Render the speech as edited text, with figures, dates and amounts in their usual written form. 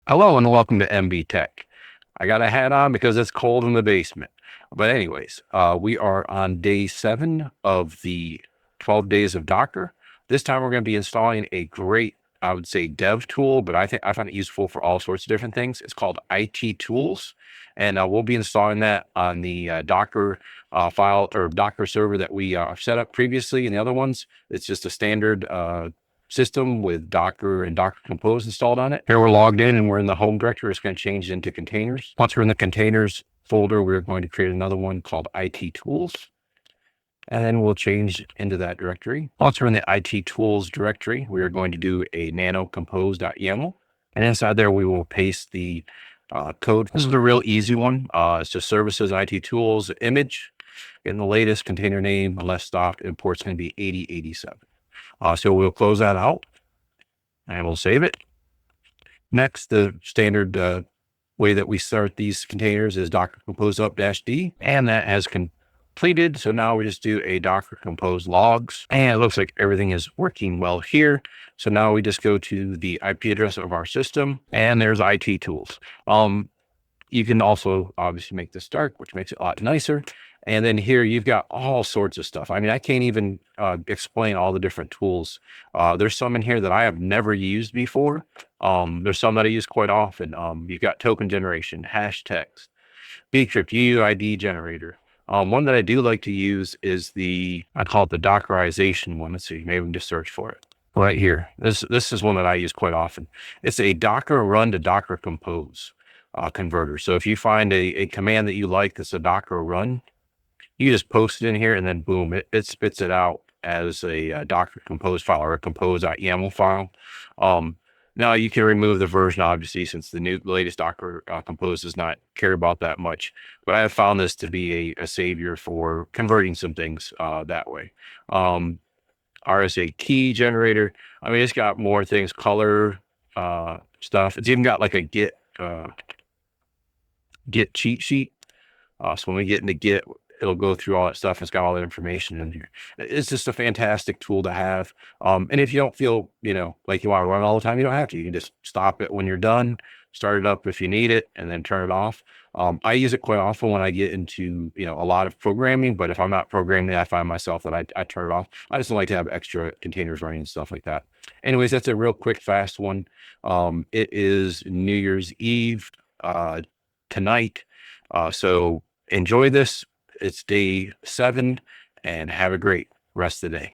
Hello and welcome to MB Tech. I got a hat on because it's cold in the basement. But anyways, we are on day 7 of the 12 days of Docker. This time we're going to be installing a great, I would say, dev tool, but I find it useful for all sorts of different things. It's called IT Tools, and we'll be installing that on the Docker file or Docker server that we set up previously. And the other ones, it's just a standard system with Docker and Docker Compose installed on it. Here we're logged in and we're in the home directory. It's going to change into containers. Once we're in the containers folder, we're going to create another one called IT Tools. And then we'll change into that directory. Once we're in the IT Tools directory, we are going to do a nano compose.yaml. And inside there, we will paste the code. This is a real easy one. It's just services, IT Tools, image. In the latest container name, unless stopped, import's going to be 8087. So we'll close that out and we'll save it. Next, the standard way that we start these containers is Docker Compose up-d, and that has completed. So now we just do a Docker Compose logs, and it looks like everything is working well here. So now we just go to the IP address of our system, and there's IT Tools. You can also obviously make this dark, which makes it a lot nicer. And then here you've got all sorts of stuff. I mean, I can't even explain all the different tools. There's some in here that I have never used before. There's some that I use quite often. You've got token generation, hash text, bcrypt, UUID Generator. One that I do like to use is I call it the Dockerization one. Let's see, maybe we can just search for it. Right here. This is one that I use quite often. It's a Docker run to Docker Compose converter. So if you find a command that you like that's a Docker run, you just post it in here and then boom, it spits it out as a Docker Compose file or a compose.yaml file. Now you can remove the version, obviously, since the latest Docker Compose does not care about that much. But I have found this to be a savior for converting some things that way. RSA key generator. I mean, it's got more things, color stuff. It's even got like a Git cheat sheet. So when we get into Git, it'll go through all that stuff. It's got all that information in here. It's just a fantastic tool to have. And if you don't feel, like you want to run all the time, you don't have to. You can just stop it when you're done, start it up if you need it, and then turn it off. I use it quite often when I get into, a lot of programming, but if I'm not programming, I find myself that I turn it off. I just don't like to have extra containers running and stuff like that. Anyways, that's a real quick, fast one. It is New Year's Eve tonight. So enjoy this. It's day 7 and have a great rest of the day.